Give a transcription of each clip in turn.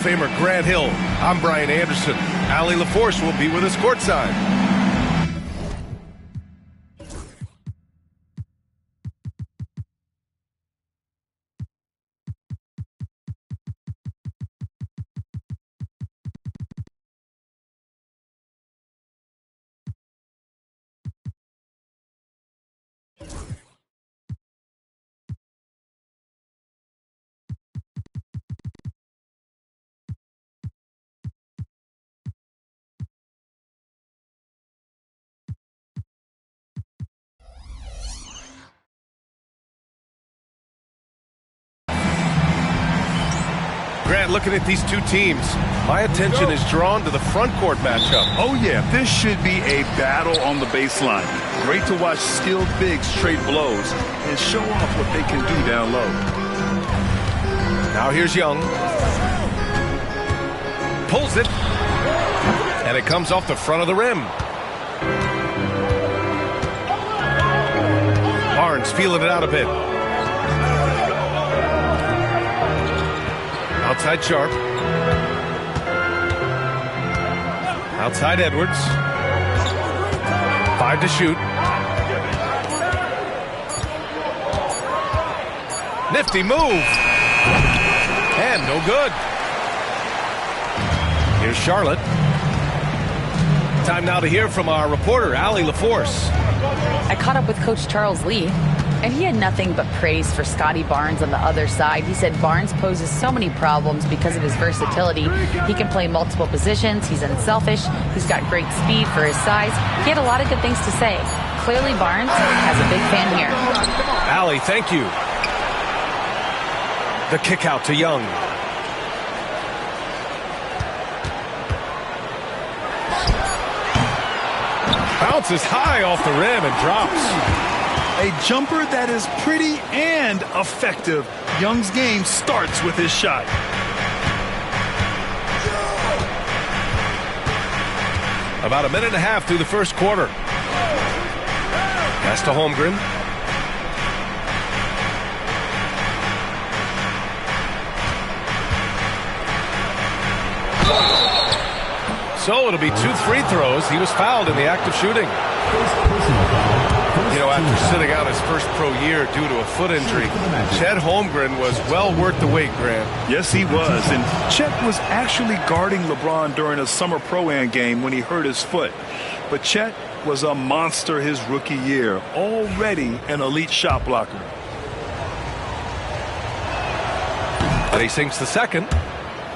Famer Grant Hill. I'm Brian Anderson. Allie LaForce will be with us courtside. Grant, looking at these two teams, my attention is drawn to the front court matchup. Oh yeah, this should be a battle on the baseline. Great to watch skilled bigs trade blows and show off what they can do down low. Now here's Young. Pulls it. And it comes off the front of the rim. Barnes feeling it out a bit. Outside Sharp. Outside Edwards. 5 to shoot. Nifty move. And no good. Here's Charlotte. Time now to hear from our reporter, Allie LaForce. I caught up with Coach Charles Lee, and he had nothing but praise for Scotty Barnes on the other side. He said Barnes poses so many problems because of his versatility. He can play multiple positions. He's unselfish. He's got great speed for his size. He had a lot of good things to say. Clearly, Barnes has a big fan here. Allie, thank you. The kick out to Young. Bounces high off the rim and drops. A jumper that is pretty and effective. Young's game starts with his shot. About a minute and a half through the first quarter. Pass to Holmgren. So it'll be 2 free throws. He was fouled in the act of shooting. You know, after sitting out his first pro year due to a foot injury, Chet Holmgren was well worth the wait, Grant. Yes, he was. And Chet was actually guarding LeBron during a summer Pro-Am game when he hurt his foot. But Chet was a monster his rookie year, already an elite shot blocker. But he sinks the second.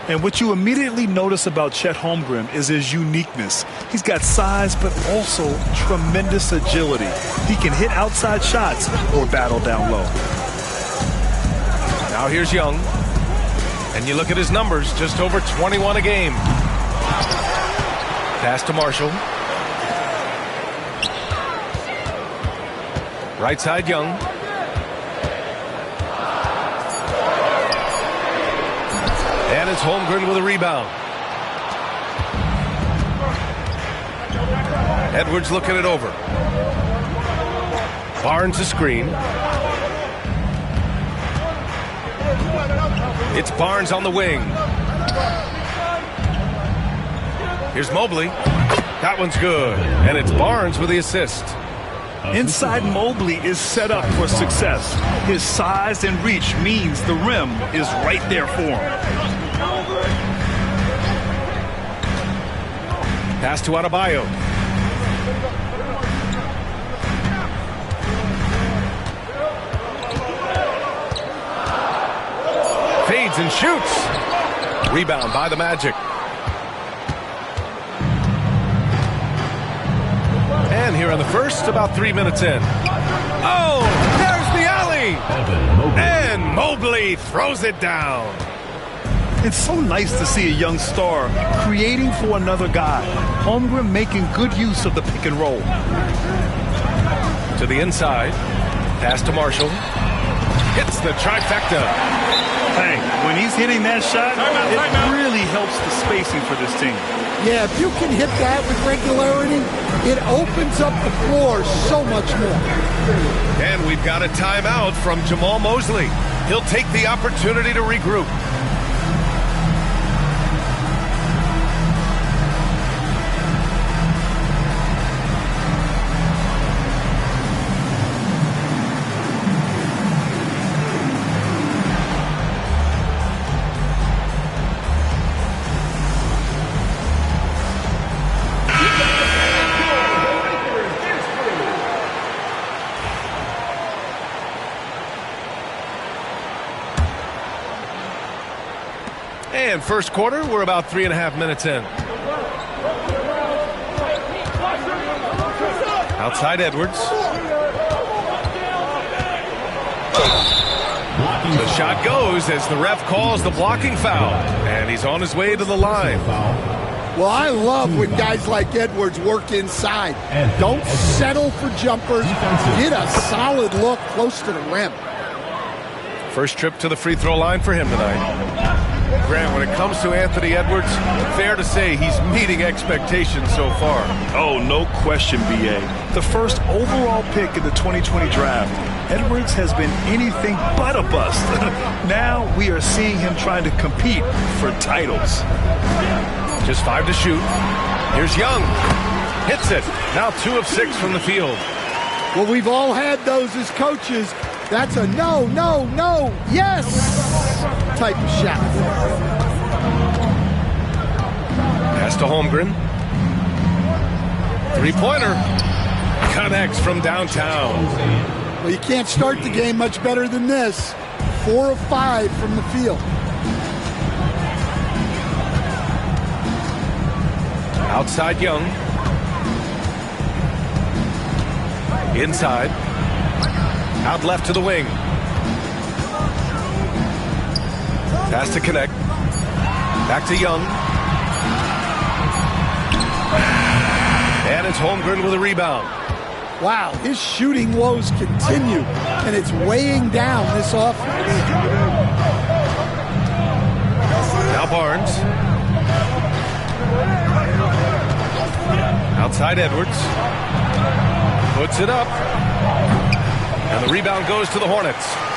And what you immediately notice about Chet Holmgren is his uniqueness. He's got size, but also tremendous agility. He can hit outside shots or battle down low. Now here's Young. And you look at his numbers, just over 21 a game. Pass to Marshall. Right side Young. And it's Holmgren with a rebound. Edwards looking it over. Barnes a screen. It's Barnes on the wing. Here's Mobley. That one's good. And it's Barnes with the assist. Inside Mobley is set up for success. His size and reach means the rim is right there for him. Pass to Adebayo. Fades and shoots. Rebound by the Magic. And here on the first, about 3 minutes in. Oh, there's the alley. And Mobley throws it down. It's so nice to see a young star creating for another guy. Holmgren making good use of the pick and roll. To the inside. Pass to Marshall. Hits the trifecta. Hey, when he's hitting that shot, it really helps the spacing for this team. Yeah, if you can hit that with regularity, it opens up the floor so much more. And we've got a timeout from Jamal Mosley. He'll take the opportunity to regroup. And first quarter, we're about 3.5 minutes in. Outside Edwards. The shot goes as the ref calls the blocking foul. And he's on his way to the line. Well, I love when guys like Edwards work inside. Don't settle for jumpers. Get a solid look close to the rim. First trip to the free throw line for him tonight. Grant, when it comes to Anthony Edwards, fair to say he's meeting expectations so far. Oh, no question, B.A. The first overall pick in the 2020 draft, Edwards has been anything but a bust. Now we are seeing him trying to compete for titles. Just 5 to shoot. Here's Young. Hits it. Now 2 of 6 from the field. Well, we've all had those as coaches. That's a no, no, no, yes type of shot. Pass to Holmgren. Three-pointer. Connects from downtown. Well, you can't start the game much better than this. 4 of 5 from the field. Outside Young. Inside. Out left to the wing. Pass to connect. Back to Young. And it's Holmgren with a rebound. Wow, his shooting woes continue, and it's weighing down this offense. Now Barnes. Outside Edwards. Puts it up. And the rebound goes to the Hornets.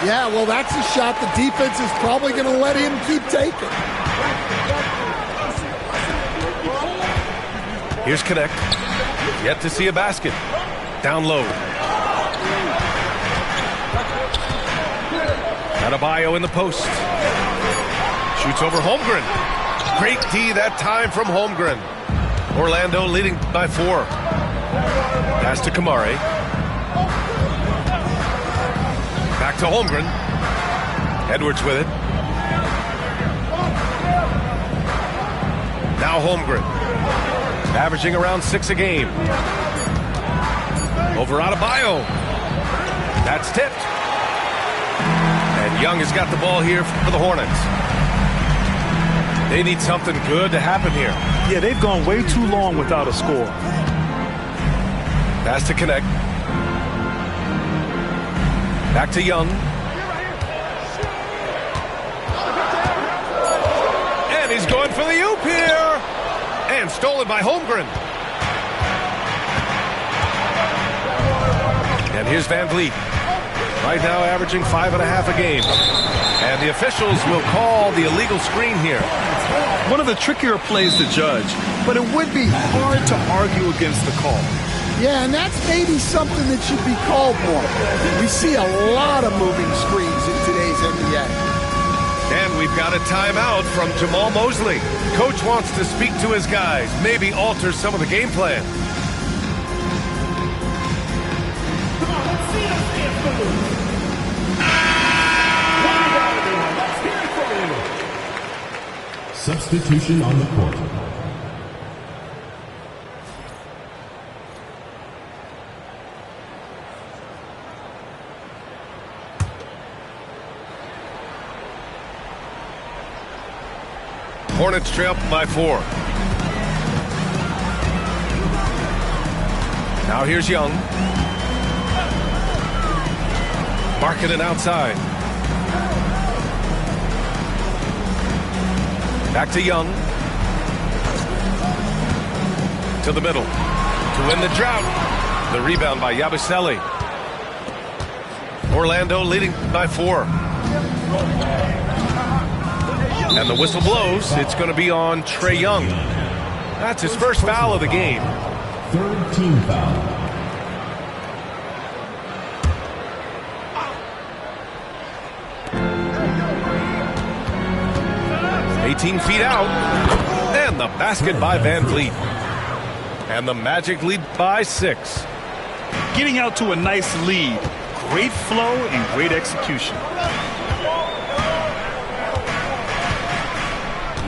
Yeah, well, that's a shot the defense is probably going to let him keep taking. Here's Connect. Yet to see a basket. Down low. Adebayo in the post. Shoots over Holmgren. Great D that time from Holmgren. Orlando leading by 4. Pass to Kamari. Back to Holmgren. Edwards with it. Now Holmgren. Averaging around 6 a game. Over Adebayo. That's tipped. And Young has got the ball here for the Hornets. They need something good to happen here. Yeah, they've gone way too long without a score. Pass to connect. Back to Young. And he's going for the oop here. And stolen by Holmgren. And here's Van Vliet. Right now averaging 5.5 a game. And the officials will call the illegal screen here. One of the trickier plays to judge, but it would be hard to argue against the call. Yeah, and that's maybe something that should be called more. We see a lot of moving screens in today's NBA. And we've got a timeout from Jamal Mosley. Coach wants to speak to his guys, maybe alter some of the game plan. Substitution on the court. Hornets trail by 4. Now here's Young. Marking it outside. Back to Young. To the middle. To win the drought. The rebound by Yabusele. Orlando leading by 4. And the whistle blows. It's going to be on Trae Young. That's his first foul of the game. Third team foul. Feet out, and the basket by Van Vliet. And the Magic lead by 6. Getting out to a nice lead. Great flow and great execution.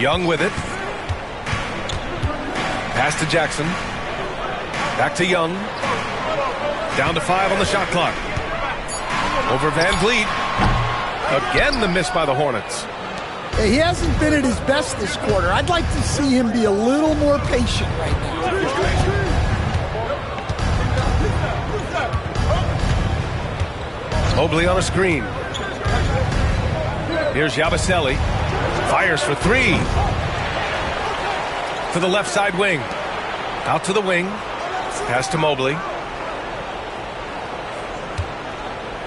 Young with it. Pass to Jackson. Back to Young. Down to 5 on the shot clock. Over Van Vliet. Again, the miss by the Hornets. He hasn't been at his best this quarter. I'd like to see him be a little more patient right now. Mobley on a screen. Here's Yabusele. Fires for 3. To the left side wing. Out to the wing. Pass to Mobley.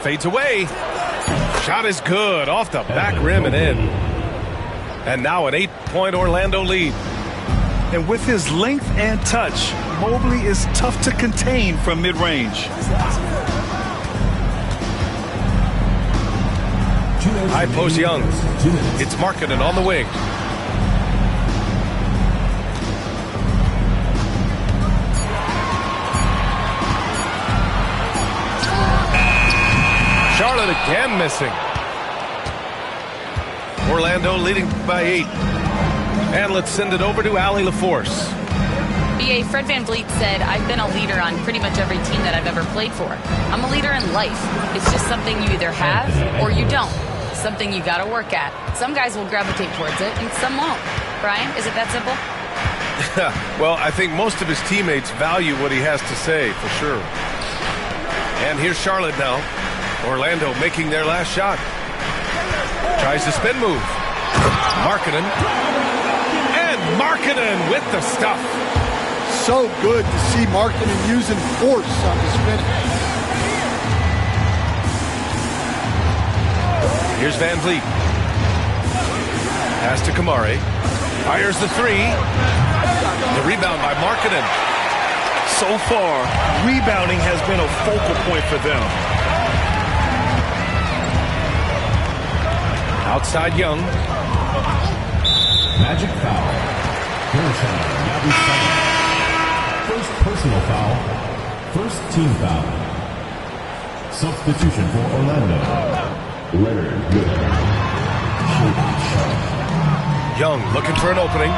Fades away. Shot is good. Off the back rim and in. And now an 8-point Orlando lead. And with his length and touch, Mobley is tough to contain from mid-range. High post Young. It's Markkanen on the wing. Charlotte again missing. Orlando leading by 8. And let's send it over to Allie LaForce. BA, Fred Van Vliet said, I've been a leader on pretty much every team that I've ever played for. I'm a leader in life. It's just something you either have or you don't. Something you got to work at. Some guys will gravitate towards it and some won't. Brian, is it that simple? Well, I think most of his teammates value what he has to say, for sure. And here's Charlotte now. Orlando making their last shot. Tries to spin move. Markkanen. And Markkanen with the stuff. So good to see Markkanen using force on his finish. Here's Van Vliet. Pass to Kamari. Fires the 3. The rebound by Markkanen. So far, rebounding has been a focal point for them. Outside Young. Magic foul. First personal foul. First team foul. Substitution for Orlando. Leonard Goodman. Young looking for an opening.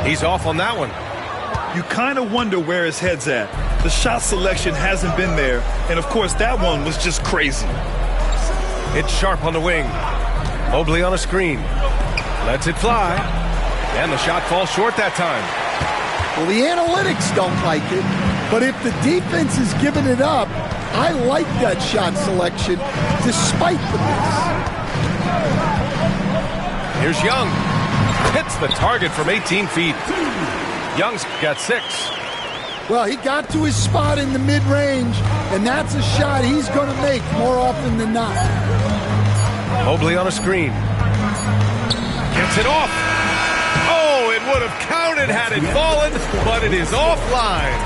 He's off on that one. You kind of wonder where his head's at. The shot selection hasn't been there. And, of course, that one was just crazy. It's Sharp on the wing. Mobley on a screen. Lets it fly. And the shot falls short that time. Well, the analytics don't like it, but if the defense is giving it up, I like that shot selection despite the miss. Here's Young. Hits the target from 18 feet. Young's got 6. Well, he got to his spot in the mid-range, and that's a shot he's going to make more often than not. Mobley on a screen. Gets it off. Oh, it would have counted had it fallen, but it is offline.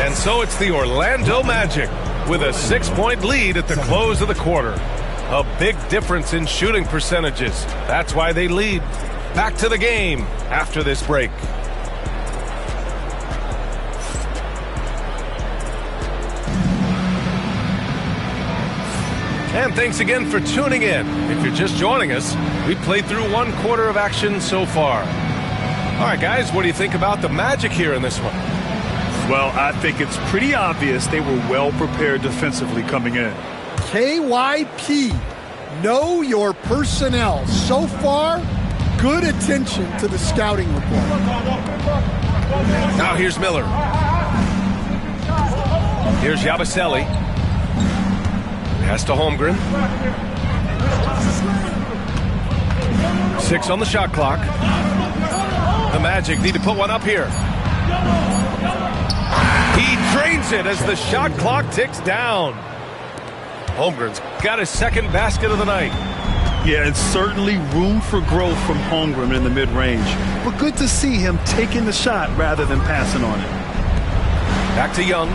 And so it's the Orlando Magic with a 6-point lead at the close of the quarter. A big difference in shooting percentages. That's why they lead. Back to the game after this break. And thanks again for tuning in. If you're just joining us, we played through 1 quarter of action so far. All right, guys, what do you think about the Magic here in this one? Well, I think it's pretty obvious they were well prepared defensively coming in. KYP, know your personnel. So far, good attention to the scouting report. Now here's Miller. Here's Yabusele. Pass to Holmgren. 6 on the shot clock. The Magic need to put one up here. He drains it as the shot clock ticks down. Holmgren's got his 2nd basket of the night. Yeah, and certainly room for growth from Holmgren in the mid-range. But good to see him taking the shot rather than passing on it. Back to Young.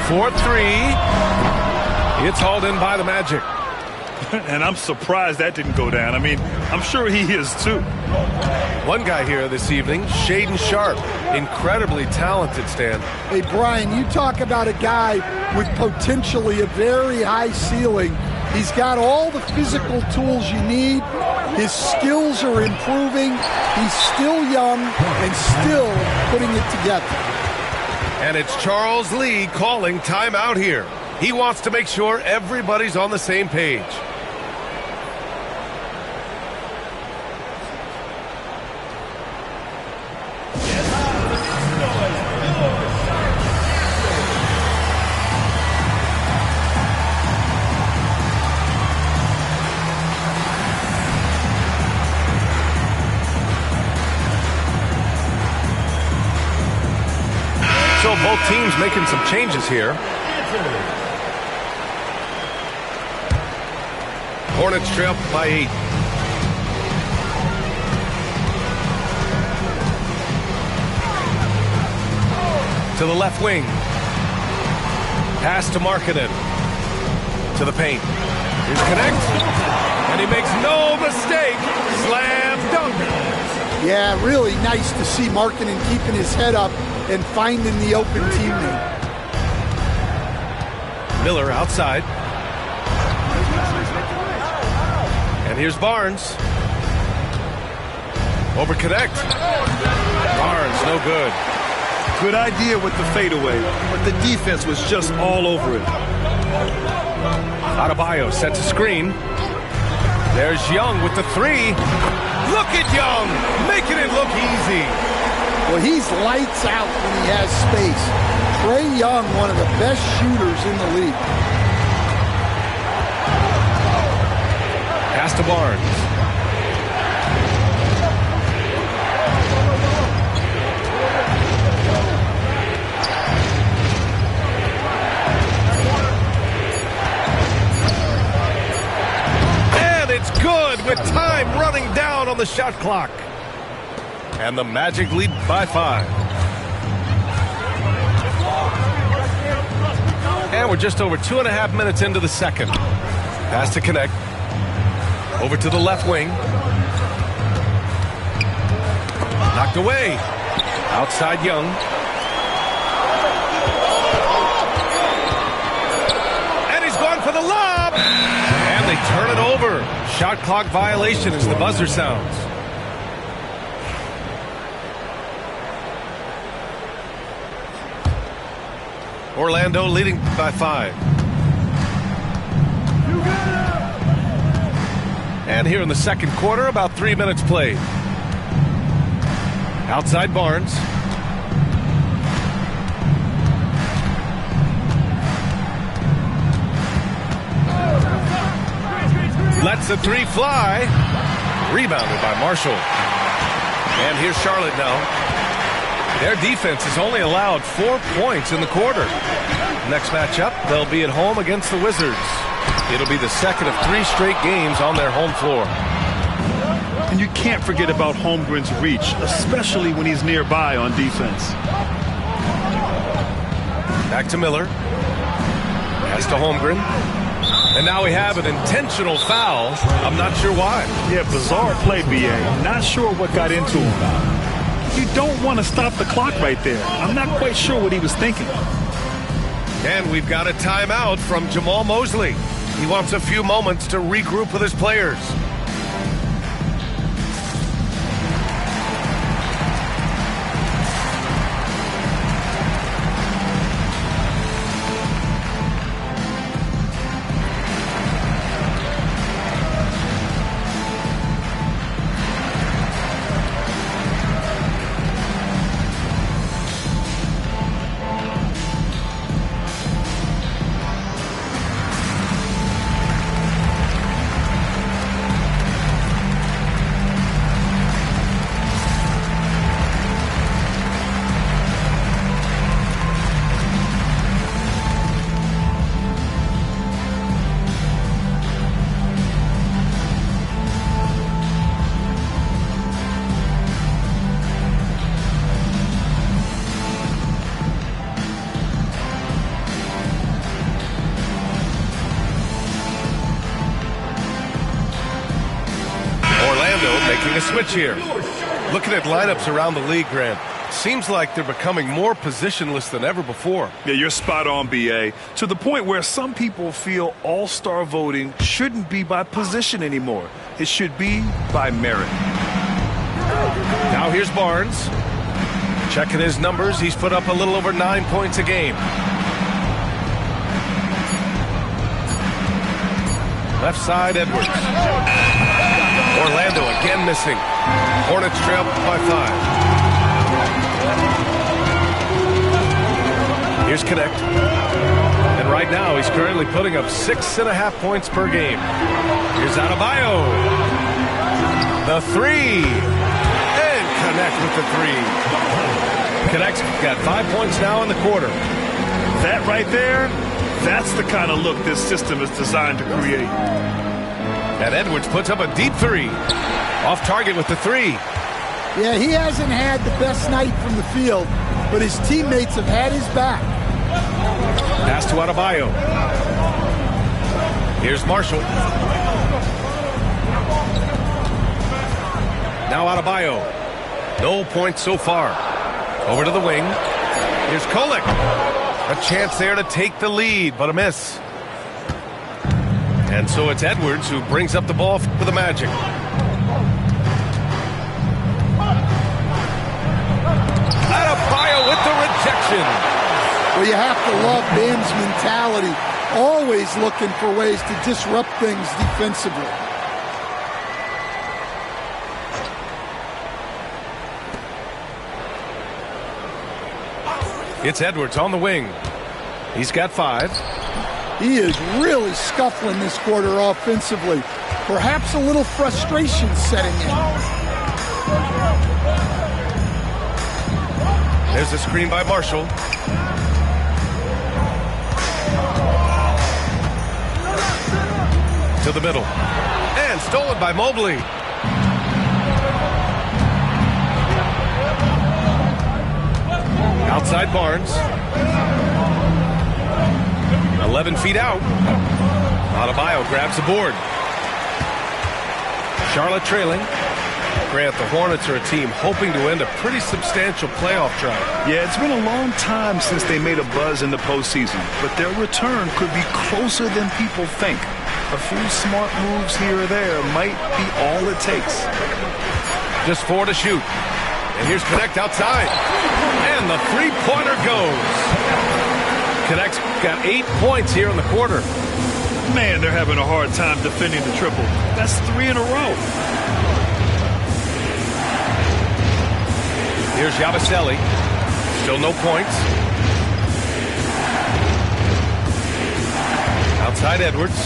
4-3. It's hauled in by the Magic. And I'm surprised that didn't go down. I mean, I'm sure he is too. One guy here this evening, Shaedon Sharpe. Incredibly talented, Stan. Hey, Brian, you talk about a guy with potentially a very high ceiling. He's got all the physical tools you need. His skills are improving. He's still young and still putting it together. And it's Charles Lee calling timeout here. He wants to make sure everybody's on the same page. So both teams making some changes here. Hornets trail by 8. To the left wing. Pass to Markkanen. To the paint. Here's Connect. And he makes no mistake. Slam dunk. Yeah, really nice to see Markkanen keeping his head up and finding the open teammate. Miller outside. And here's Barnes. Over Connect. Barnes, no good. Good idea with the fadeaway, but the defense was just all over it. Adebayo sets a screen. There's Young with the 3. Look at Young, making it look easy. Well, he's lights out when he has space. Trae Young, one of the best shooters in the league. Pass to Barnes. And it's good with time running down on the shot clock. And the Magic lead by 5. And we're just over 2.5 minutes into the second. Pass to Connect. Over to the left wing. Knocked away. Outside Young. And he's gone for the lob. And they turn it over. Shot clock violation as the buzzer sounds. Orlando leading by 5. And here in the second quarter, about 3 minutes played. Outside Barnes. Lets the 3 fly. Rebounded by Marshall. And here's Charlotte now. Their defense has only allowed 4 points in the quarter. Next matchup, they'll be at home against the Wizards. It'll be the second of 3 straight games on their home floor. And you can't forget about Holmgren's reach, especially when he's nearby on defense. Back to Miller. Pass to Holmgren. And now we have an intentional foul. I'm not sure why. Yeah, bizarre play, BA. Not sure what got into him. You don't want to stop the clock right there. I'm not quite sure what he was thinking. And we've got a timeout from Jamal Mosley. He wants a few moments to regroup with his players. Making a switch here. Looking at lineups around the league, Grant, seems like they're becoming more positionless than ever before. Yeah, you're spot on, BA. To the point where some people feel all-star voting shouldn't be by position anymore. It should be by merit. Now here's Barnes. Checking his numbers, he's put up a little over 9 points a game. Left side, Edwards. Orlando again missing. Hornets trail by 5. Here's Connect. And right now, he's currently putting up 6.5 points per game. Here's Adebayo. The three. And Connect with the three. Connect's got 5 points now in the quarter. That right there, that's the kind of look this system is designed to create. And Edwards puts up a deep three. Off target with the three. Yeah, he hasn't had the best night from the field, but his teammates have had his back. Pass to Adebayo. Here's Marshall. Now Adebayo. No points so far. Over to the wing. Here's Kolek. A chance there to take the lead, but a miss. And so it's Edwards who brings up the ball for the Magic. Adebayo with the rejection. Well, you have to love Bam's mentality. Always looking for ways to disrupt things defensively. It's Edwards on the wing. He's got 5. He is really scuffling this quarter offensively. Perhaps a little frustration setting in. There's a screen by Marshall. To the middle. And stolen by Mobley. Outside Barnes. 11 feet out. Adebayo grabs the board. Charlotte trailing. Grant, the Hornets are a team hoping to end a pretty substantial playoff drive. Yeah, it's been a long time since they made a buzz in the postseason, but their return could be closer than people think. A few smart moves here or there might be all it takes. Just 4 to shoot. And here's Connect outside. And the three-pointer goes. Connect's got 8 points here in the quarter. Man, they're having a hard time defending the triple. That's 3 in a row. Here's Yabusele. Still no points. Outside Edwards.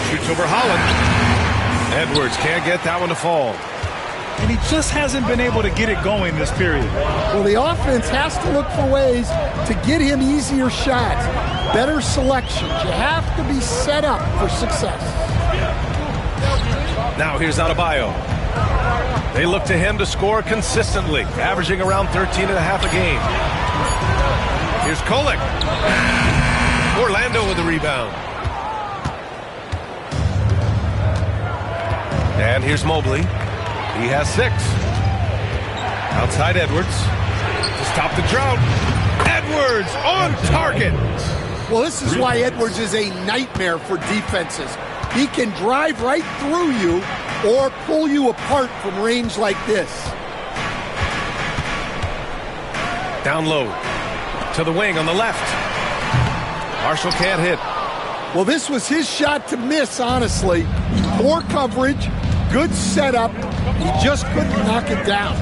Shoots over Holland. Edwards can't get that one to fall. And he just hasn't been able to get it going this period. Well, the offense has to look for ways to get him easier shots, better selections. You have to be set up for success. Now here's Adebayo. They look to him to score consistently, averaging around 13.5 a game. Here's Kolek. Orlando with the rebound. And here's Mobley. He has 6. Outside Edwards. To stop the drought. Edwards on target. Well, this is why Edwards is a nightmare for defenses. He can drive right through you or pull you apart from range like this. Down low. To the wing on the left. Marshall can't hit. Well, this was his shot to miss, honestly. Poor coverage, good setup. He just couldn't knock it down.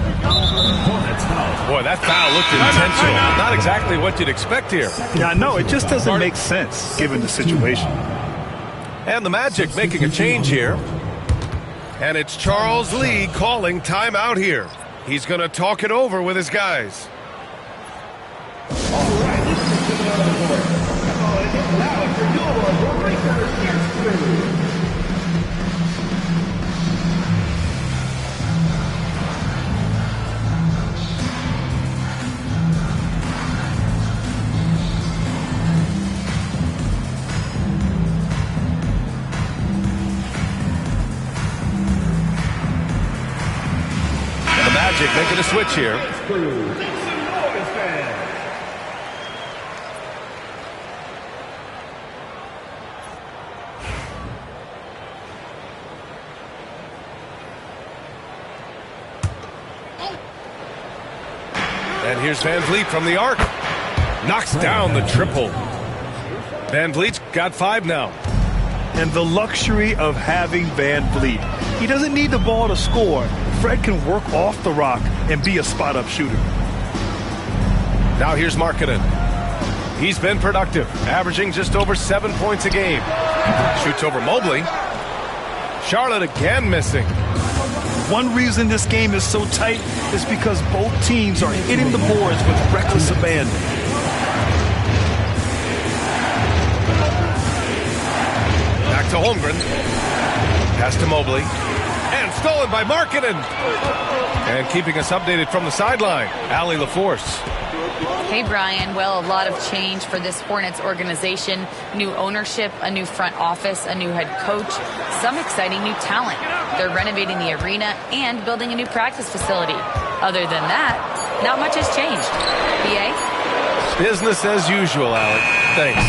Boy, that foul looked intentional. Not exactly what you'd expect here. Yeah, I know. It just doesn't make sense given the situation. And the Magic making a change here. And it's Charles Lee calling timeout here. He's going to talk it over with his guys. Magic making a switch here. And here's Van Vliet from the arc. Knocks down the triple. Van Vliet's got 5 now. And the luxury of having Van Vliet. He doesn't need the ball to score. Fred can work off the rock and be a spot-up shooter. Now here's Markkanen. He's been productive, averaging just over 7 points a game. Shoots over Mobley. Charlotte again missing. One reason this game is so tight is because both teams are hitting the boards with reckless abandon. Back to Holmgren. Pass to Mobley. And stolen by Markkanen. And keeping us updated from the sideline, Allie LaForce. Hey, Brian. Well, a lot of change for this Hornets organization. New ownership, a new front office, a new head coach, some exciting new talent. They're renovating the arena and building a new practice facility. Other than that, not much has changed. BA? Business as usual, Alec. Thanks.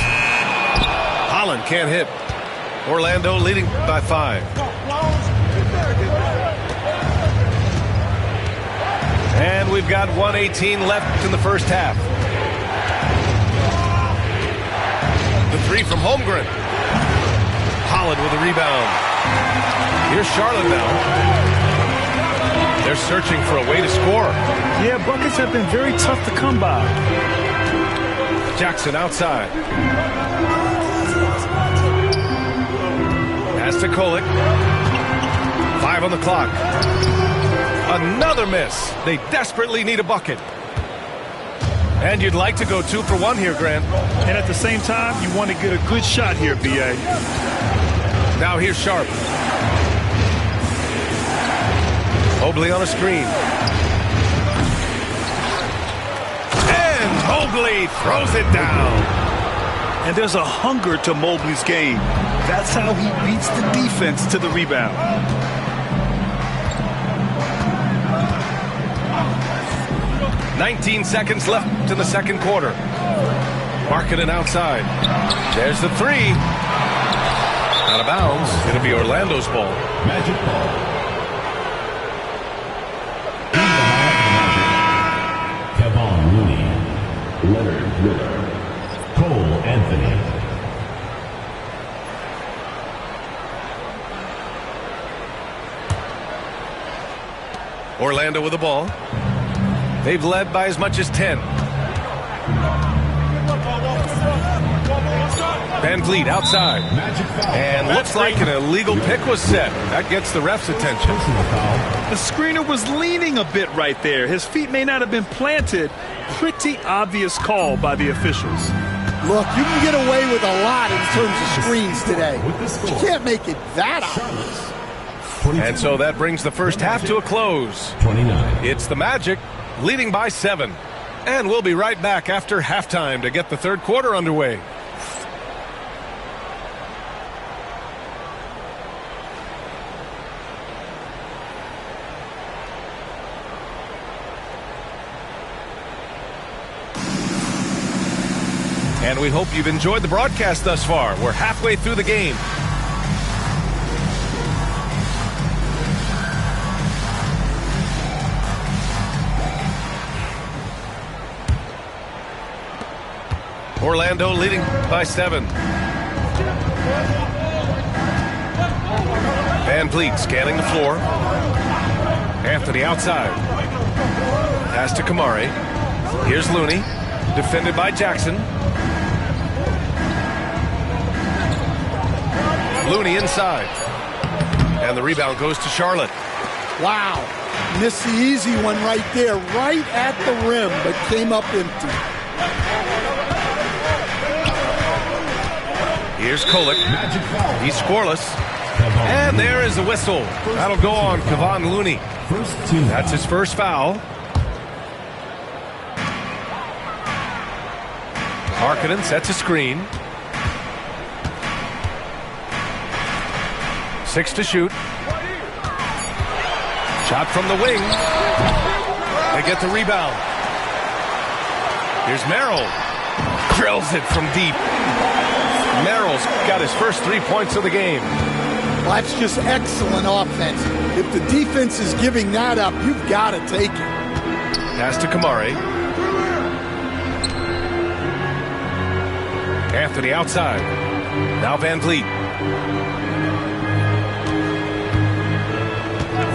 Holland can't hit. Orlando leading by 5. And we've got 1:18 left in the first half. The 3 from Holmgren. Holland with a rebound. Here's Charlotte now. They're searching for a way to score. Yeah, buckets have been very tough to come by. Jackson outside. Pass to Kolek. 5 on the clock. Another miss. They desperately need a bucket. And you'd like to go 2 for 1 here, Grant. And at the same time, you want to get a good shot here, B.A. Now here's Sharp. Mobley on a screen. And Mobley throws it down. And there's a hunger to Mobley's game. That's how he beats the defense to the rebound. "19 seconds left in the second quarter. Markkanen outside. There's the 3. Out of bounds. It'll be Orlando's ball. Magic ball. Kevon Looney. Leonard Miller. Cole Anthony. Orlando with the ball. They've led by as much as 10. Van Vliet outside. And looks like an illegal pick was set. That gets the ref's attention. The screener was leaning a bit right there. His feet may not have been planted. Pretty obvious call by the officials. Look, you can get away with a lot in terms of screens today. You can't make it that obvious. And so that brings the first half to a close. 29. It's the Magic leading by 7. And we'll be right back after halftime to get the third quarter underway. And we hope you've enjoyed the broadcast thus far. We're halfway through the game. Orlando leading by 7. Van Vliet scanning the floor. Anthony outside. Pass to Kamari. Here's Looney. Defended by Jackson. Looney inside. And the rebound goes to Charlotte. Wow. Missed the easy one right there, right at the rim, but came up empty. Here's Kolek. He's scoreless. And there is the whistle. That'll go on Kevon Looney. That's his first foul. Markkanen sets a screen. 6 to shoot. Shot from the wing. They get the rebound. Here's Merrill. Drills it from deep. Merrill's got his first 3 points of the game. Well, that's just excellent offense. If the defense is giving that up, you've got to take it. Pass to Kamari. Anthony outside. Now Van Vliet.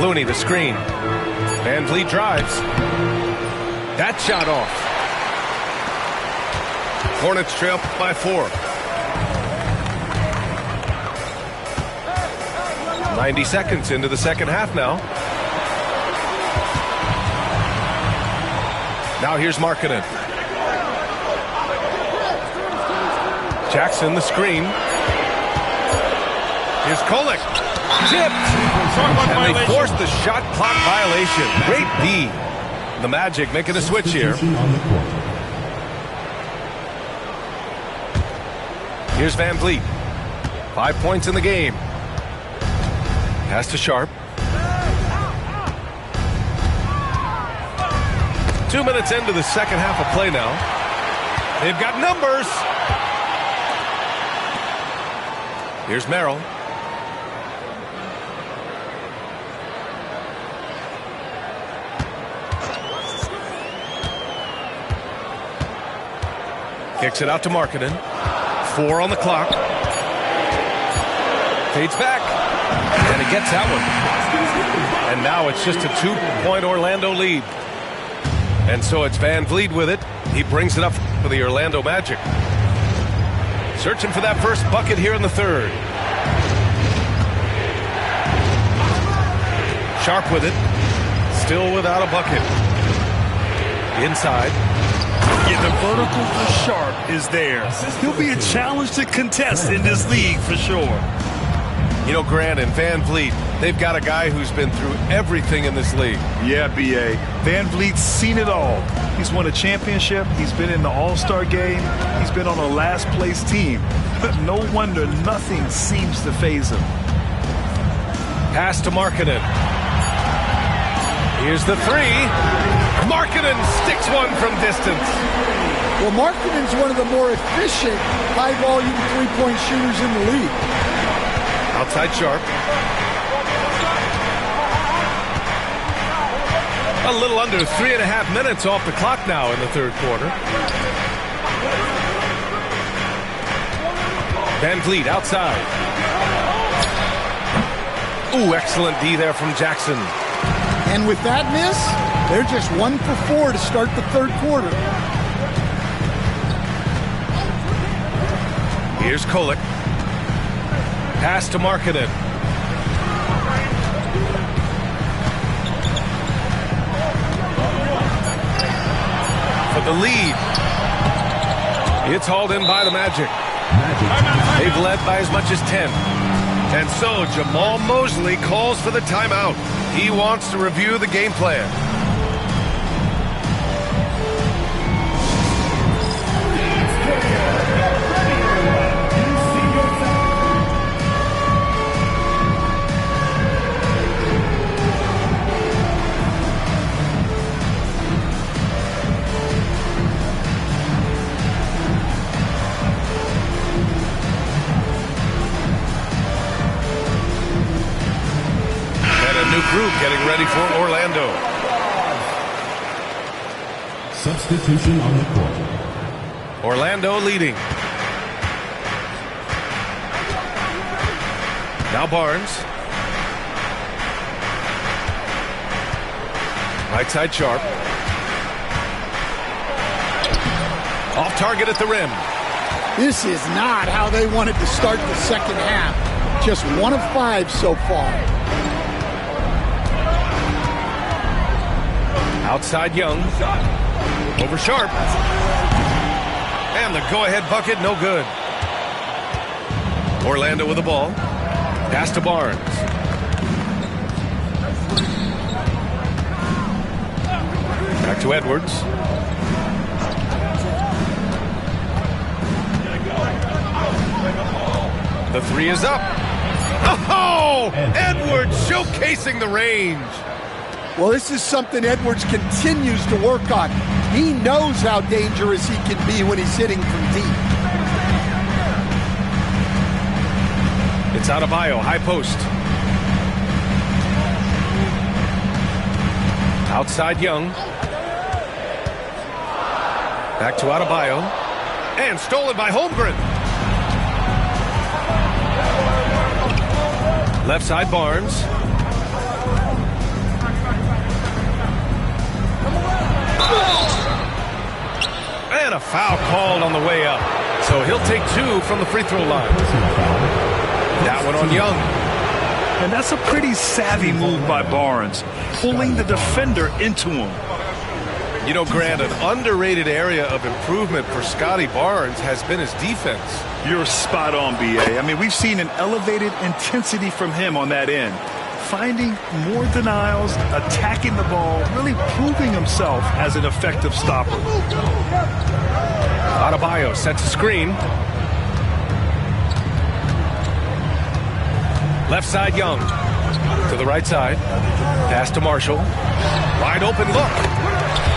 Looney the screen. Van Vliet drives. That shot off. Hornets trail by 4. 90 seconds into the second half now. Now here's Markkanen. Jackson the screen. Here's Kolek. Tipped. And they forced the shot clock violation. Great D. The Magic making a switch here. Here's Van Vliet. 5 points in the game. Pass to Sharp. 2 minutes into the second half of play now. They've got numbers. Here's Merrill. Kicks it out to Markkanen. 4 on the clock. Fades back. And he gets that one. And now it's just a 2-point Orlando lead. And so it's Van Vliet with it. He brings it up for the Orlando Magic. Searching for that first bucket here in the third. Sharp with it. Still without a bucket. Inside. Yeah, the vertical for Sharp is there. He'll be a challenge to contest in this league for sure. You know, Grant and Van Vliet, they've got a guy who's been through everything in this league. Yeah, B.A. Van Vliet's seen it all. He's won a championship. He's been in the All-Star game. He's been on a last-place team. But no wonder nothing seems to faze him. Pass to Markkanen. Here's the three. Markkanen sticks one from distance. Well, Markkanen's one of the more efficient, high-volume three-point shooters in the league. Outside Sharp. A little under 3.5 minutes off the clock now in the third quarter. Van Vliet outside. Ooh, excellent D there from Jackson. And with that miss, they're just 1 for 4 to start the third quarter. Here's Kolek. Pass to Markkanen. For the lead. It's hauled in by the Magic. They've led by as much as 10. And so Jamal Mosley calls for the timeout. He wants to review the game plan. Group getting ready for Orlando. Substitution on the court. Orlando leading. Now Barnes. Right side Sharp. Off target at the rim. This is not how they wanted to start the second half. Just 1 of 5 so far. Outside Young. Over Sharp. And the go-ahead bucket, no good. Orlando with the ball. Pass to Barnes. Back to Edwards. The three is up. Oh! Edwards showcasing the range. Well, this is something Edwards continues to work on. He knows how dangerous he can be when he's hitting from deep. It's Adebayo, high post. Outside Young. Back to Adebayo. And stolen by Holmgren. Left side, Barnes. And a foul called on the way up. So he'll take 2 from the free throw line. That one on Young. And that's a pretty savvy move by Barnes, pulling the defender into him. You know, Grant, an underrated area of improvement for Scotty Barnes has been his defense. You're spot on, B.A. I mean, we've seen an elevated intensity from him on that end. Finding more denials, attacking the ball, really proving himself as an effective stopper. Adebayo sets a screen. Left side, Young. To the right side. Pass to Marshall. Wide open look.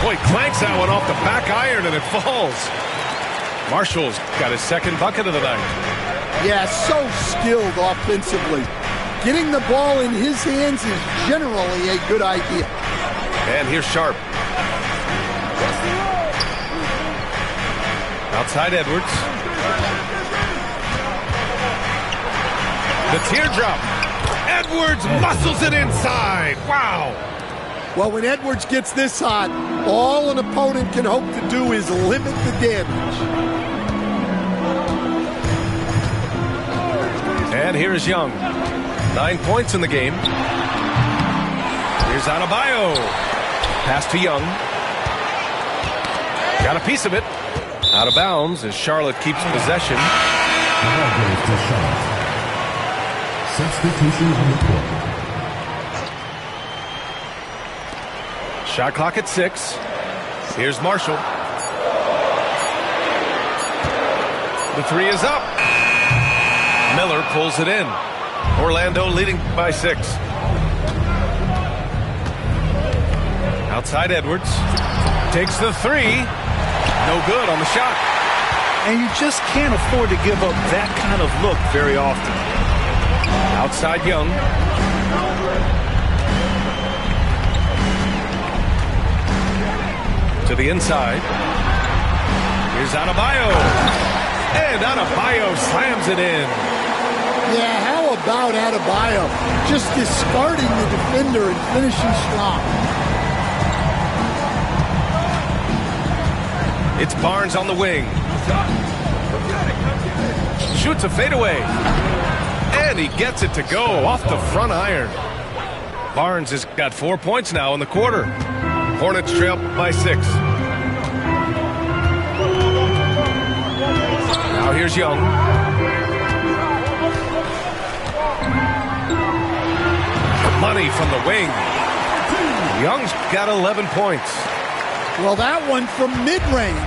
Boy, clanks that one off the back iron and it falls. Marshall's got his second bucket of the night. Yeah, so skilled offensively. Getting the ball in his hands is generally a good idea. And here's Sharp. Outside Edwards. The teardrop. Edwards muscles it inside. Wow. Well, when Edwards gets this hot, all an opponent can hope to do is limit the damage. And here's Young. 9 points in the game. Here's Adebayo. Pass to Young. Got a piece of it. Out of bounds as Charlotte keeps possession. Ball goes to Charlotte. Substitution on the court. Shot clock at 6. Here's Marshall. The 3 is up. Miller pulls it in. Orlando leading by 6. Outside Edwards. Takes the 3. No good on the shot. And you just can't afford to give up that kind of look very often. Outside Young. To the inside. Here's Adebayo. And Adebayo slams it in. Yeah, how about Adebayo? Just discarding the defender and finishing strong. It's Barnes on the wing. Shoots a fadeaway. And he gets it to go off the front iron. Barnes has got 4 points now in the quarter. Hornets trail by 6. Now here's Young. Money from the wing. Young's got 11 points. Well, that one from mid-range.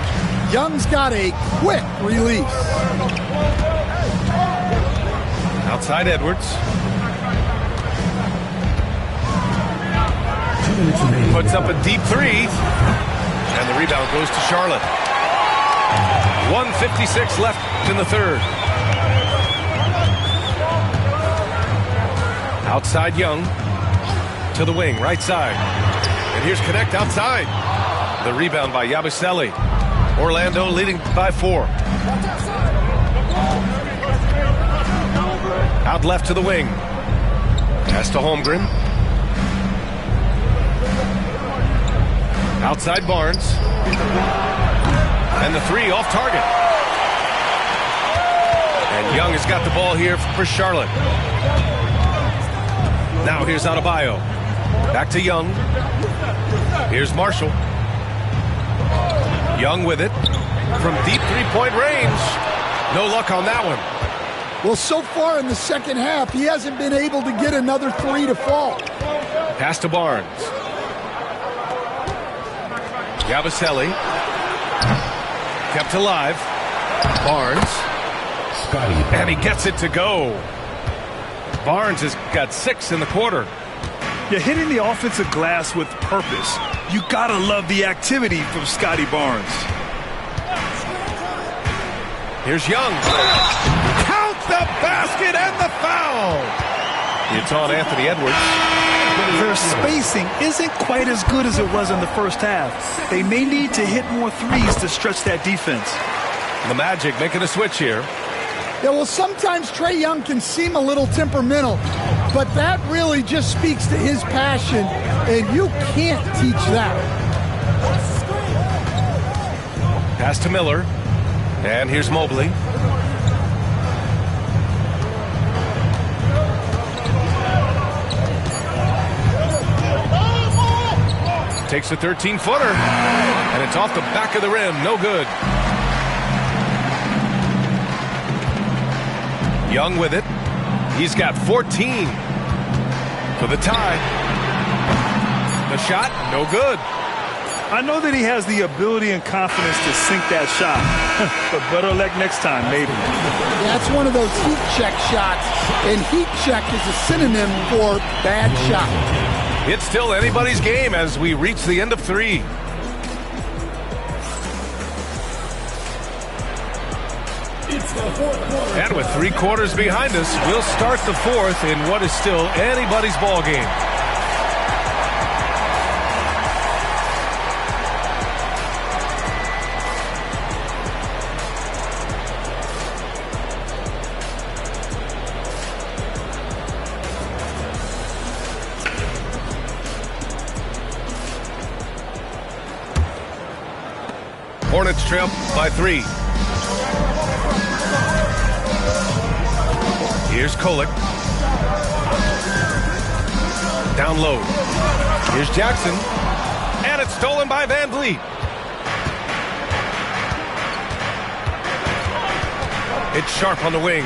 Young's got a quick release. Outside Edwards. Puts up a deep 3. And the rebound goes to Charlotte. 1:56 left in the third. Outside Young. To the wing, right side. And here's Connect outside. The rebound by Yabusele. Orlando leading by 4. Out left to the wing. Pass to Holmgren. Outside Barnes. And the 3 off target. And Young has got the ball here for Charlotte. Now here's Adebayo. Back to Young. Here's Marshall. Young with it. From deep three-point range. No luck on that one. Well, so far in the second half, he hasn't been able to get another 3 to fall. Pass to Barnes. Yabusele. Kept alive. Barnes. Scotty Barnes. And he gets it to go. Barnes has got 6 in the quarter. You're hitting the offensive glass with purpose. You gotta love the activity from Scotty Barnes. Here's Young. Count the basket and the foul. It's on Anthony Edwards. Their spacing isn't quite as good as it was in the first half. They may need to hit more threes to stretch that defense. The Magic making a switch here. Yeah, well, sometimes Trae Young can seem a little temperamental, but that really just speaks to his passion, and you can't teach that. Pass to Miller, and here's Mobley. Takes a 13-footer, and it's off the back of the rim. No good. Young with it. He's got 14 for the tie. The shot, no good. I know that he has the ability and confidence to sink that shot, but better luck next time, maybe. That's one of those heat check shots, and heat check is a synonym for bad shot. It's still anybody's game as we reach the end of 3. And with 3 quarters behind us, we'll start the 4th in what is still anybody's ball game. Hornets trail by 3. Here's Kolek. Down low. Here's Jackson. And it's stolen by Van Vliet. It's Sharp on the wing.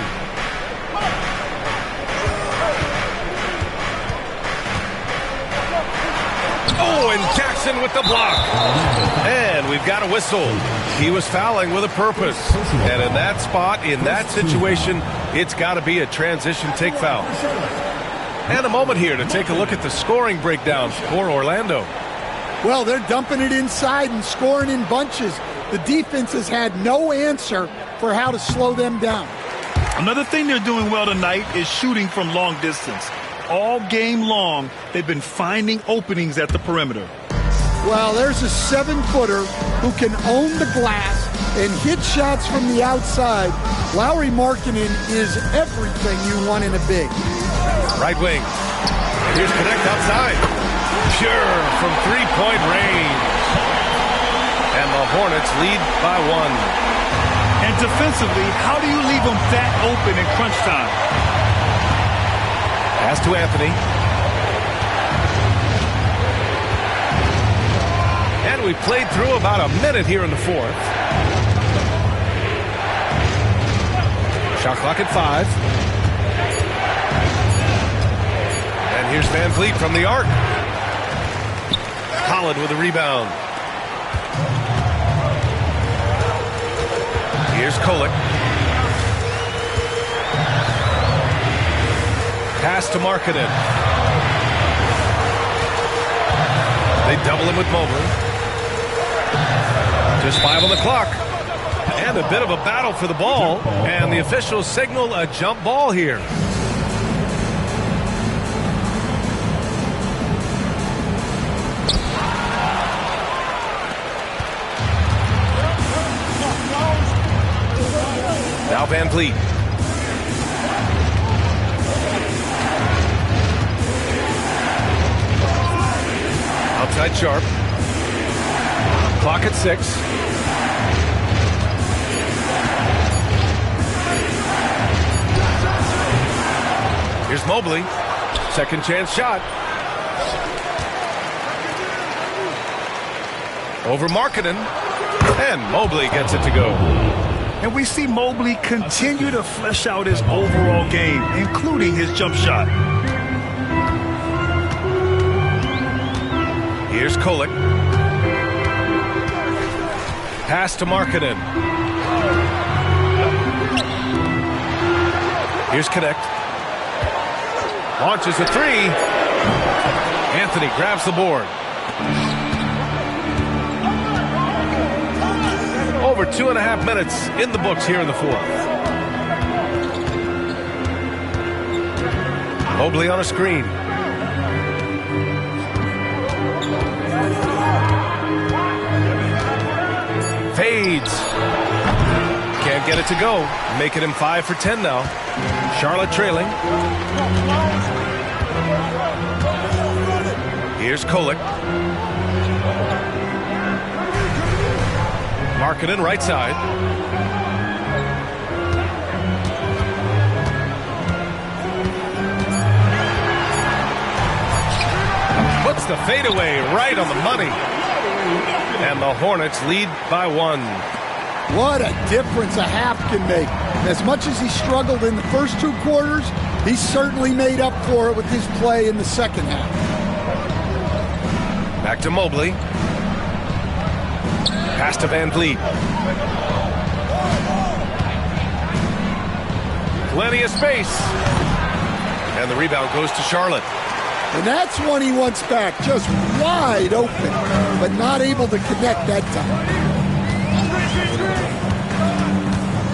Oh, and Jackson with the block. And we've got a whistle. He was fouling with a purpose. And in that spot, in that situation, it's got to be a transition take foul. And a moment here to take a look at the scoring breakdowns for Orlando. Well, they're dumping it inside and scoring in bunches. The defense has had no answer for how to slow them down. Another thing they're doing well tonight is shooting from long distance. All game long, they've been finding openings at the perimeter. Well, there's a 7-footer who can own the glass and hit shots from the outside. Lauri Markkanen is everything you want in a big. Right wing. Here's Connect outside. Pure from 3-point range. And the Hornets lead by 1. And defensively, how do you leave them that open in crunch time? Pass to Anthony. And we played through about a minute here in the 4th. Shot clock at 5. And here's Van Vliet from the arc. Holland with a rebound. Here's Kolek. Pass to Markkanen. They double him with Mobley. Just 5 on the clock. And a bit of a battle for the ball. And the officials signal a jump ball here. Now Van Vliet. Outside Sharp. Clock at 6. Here's Mobley. Second chance shot. Over Markkanen. And Mobley gets it to go. And we see Mobley continue to flesh out his overall game, including his jump shot. Here's Kolek. Pass to Markkanen. Here's Connect. Launches a 3. Anthony grabs the board. Over 2.5 minutes in the books here in the 4th. Mobley on a screen. Fades. Can't get it to go. Making him 5 for 10 now. Charlotte trailing. Here's Kolek. Markkanen right side. Puts the fadeaway right on the money. And the Hornets lead by 1. What a difference a half can make. As much as he struggled in the first 2 quarters, he certainly made up for it with his play in the second half. Back to Mobley. Pass to Van Vliet. Plenty of space. And the rebound goes to Charlotte. And that's one he wants back, just wide open, but not able to connect that time.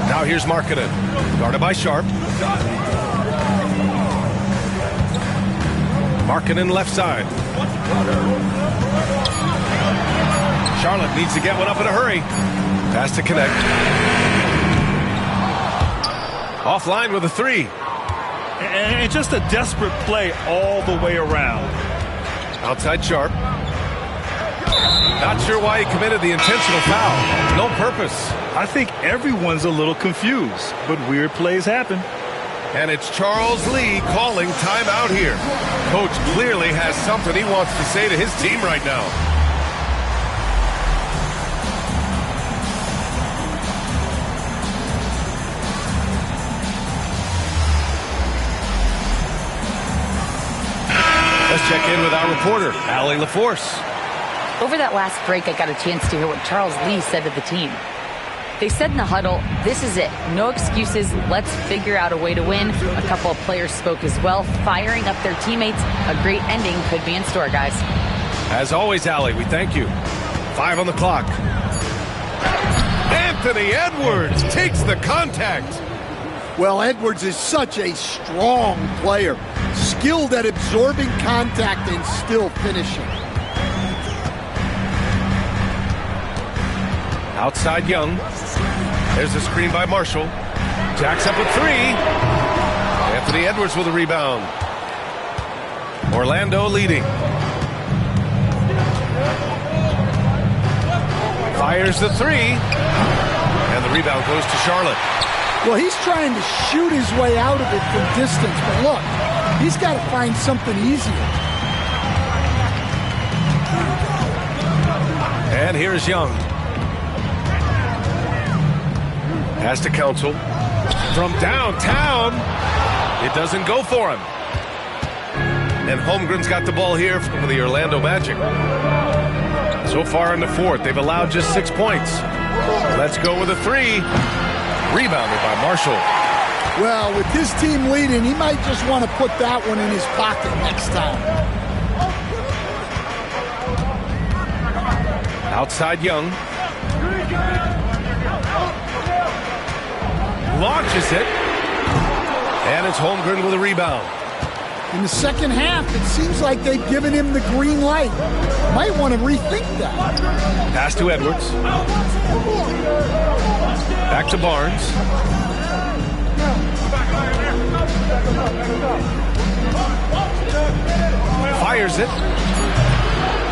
Now here's Markkanen, guarded by Sharp. Markkanen left side. Charlotte needs to get one up in a hurry. Pass to connect. Offline with a 3. And just a desperate play all the way around. Outside Sharp. Not sure why he committed the intentional foul. No purpose. I think everyone's a little confused, but weird plays happen. And it's Charles Lee calling timeout here. Coach clearly has something he wants to say to his team right now. Let's check in with our reporter, Allie LaForce. Over that last break, I got a chance to hear what Charles Lee said to the team. They said in the huddle, this is it. No excuses. Let's figure out a way to win. A couple of players spoke as well, firing up their teammates. A great ending could be in store, guys. As always, Allie, we thank you. 5 on the clock. Anthony Edwards takes the contact. Well, Edwards is such a strong player, skilled at absorbing contact and still finishing. Outside Young. There's a screen by Marshall. Jacks up a 3. Anthony Edwards with a rebound. Orlando leading. Fires the 3. And the rebound goes to Charlotte. Well, he's trying to shoot his way out of it from distance, but look, he's got to find something easier. And here's Young. Pass to Council. From downtown, it doesn't go for him. And Holmgren's got the ball here for the Orlando Magic. So far in the fourth, they've allowed just 6 points. Let's go with a 3. Rebounded by Marshall. Well, with his team leading, he might just want to put that one in his pocket next time. Outside Young. Launches it. And it's Holmgren with a rebound. In the second half, it seems like they've given him the green light. Might want to rethink that. Pass to Edwards. Back to Barnes. Fires it.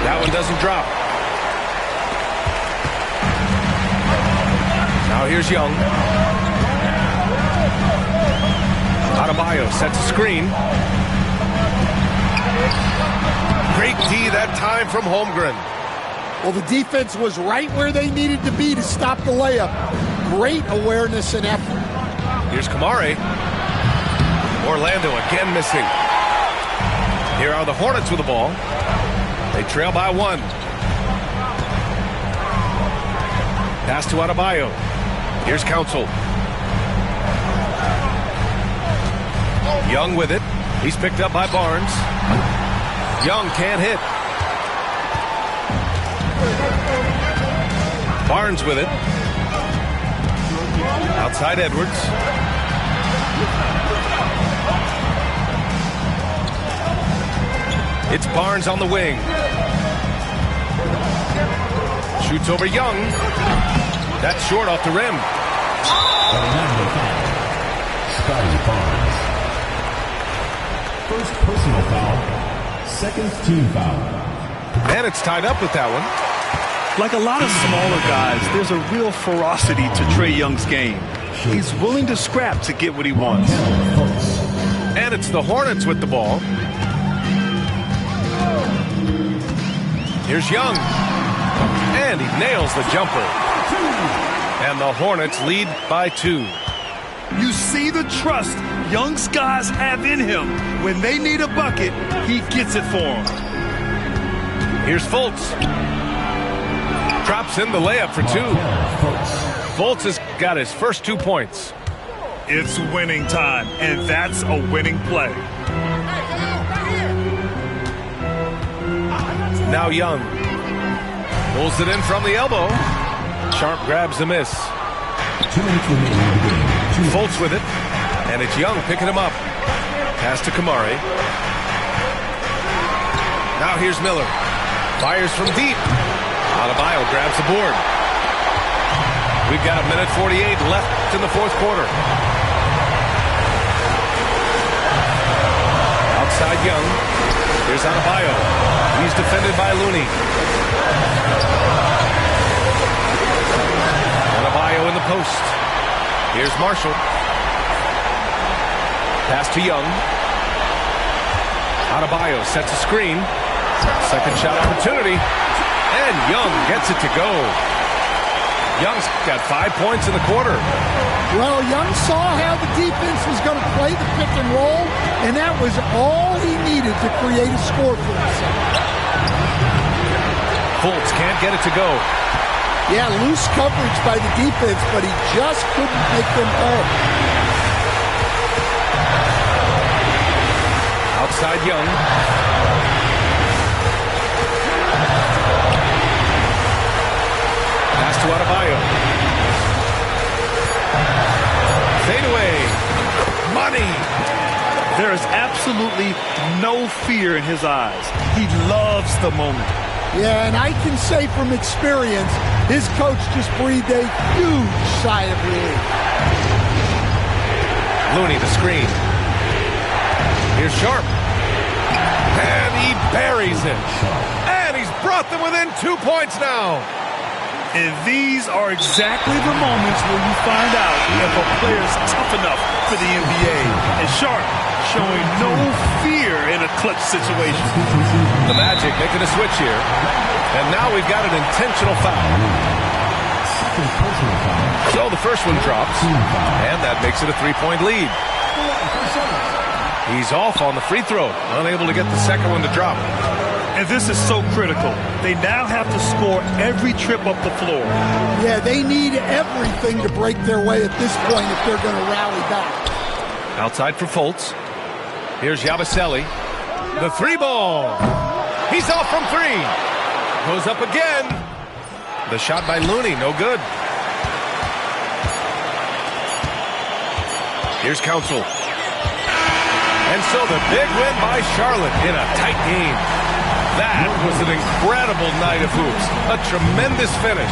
That one doesn't drop. Now here's Young. Adebayo sets a screen. Great D that time from Holmgren. Well, the defense was right where they needed to be to stop the layup. Great awareness and effort. Here's Kamare. Orlando again missing. Here are the Hornets with the ball. They trail by 1. Pass to Adebayo. Here's Council. Young with it. He's picked up by Barnes. Young can't hit. Barnes with it. Outside Edwards. It's Barnes on the wing. Shoots over Young. That's short off the rim. Scotty Barnes. First personal foul. Second team foul. And it's tied up with that one. Like a lot of smaller guys, there's a real ferocity to Trae Young's game. He's willing to scrap to get what he wants. And it's the Hornets with the ball. Here's Young. And he nails the jumper. And the Hornets lead by 2. You see the trust Young's guys have in him. When they need a bucket, he gets it for them. Here's Fultz. Drops in the layup for 2. Fultz has got his first 2 points. It's winning time, and that's a winning play. Now Young pulls it in from the elbow. Sharp grabs the miss. 2 minutes remaining in the game. Fultz with it, and it's Young picking him up. Pass to Kamari. Now here's Miller. Fires from deep. Adebayo grabs the board. We've got 1:48 left in the fourth quarter. Outside Young. Here's Adebayo. He's defended by Looney. Adebayo in the post. Here's Marshall. Pass to Young. Adebayo sets a screen. Second shot opportunity. And Young gets it to go. Young's got 5 points in the quarter. Well, Young saw how the defense was going to play the pick and roll, and that was all he needed to create a score for himself. Fultz can't get it to go. Yeah, loose coverage by the defense, but he just couldn't make them pay. Outside Young. Pass to Adebayo. Fade away. Money. There is absolutely no fear in his eyes. He loves the moment. Yeah, and I can say from experience, his coach just breathed a huge sigh of relief. Looney the screen. Here's Sharp. And he buries it. And he's brought them within 2 points now. And these are exactly the moments where you find out if a player's tough enough for the NBA. And Sharp showing no fear in a clutch situation. The Magic making a switch here. And now we've got an intentional foul. So the first one drops. And that makes it a 3-point lead. He's off on the free throw. Unable to get the second one to drop. And this is so critical. They now have to score every trip up the floor. Yeah, they need everything to break their way at this point if they're going to rally back. Outside for Fultz. Here's Yabusele. The 3 ball. He's off from 3. Goes up again. The shot by Looney, no good. Here's Council. And so the big win by Charlotte in a tight game. That was an incredible night of hoops. A tremendous finish.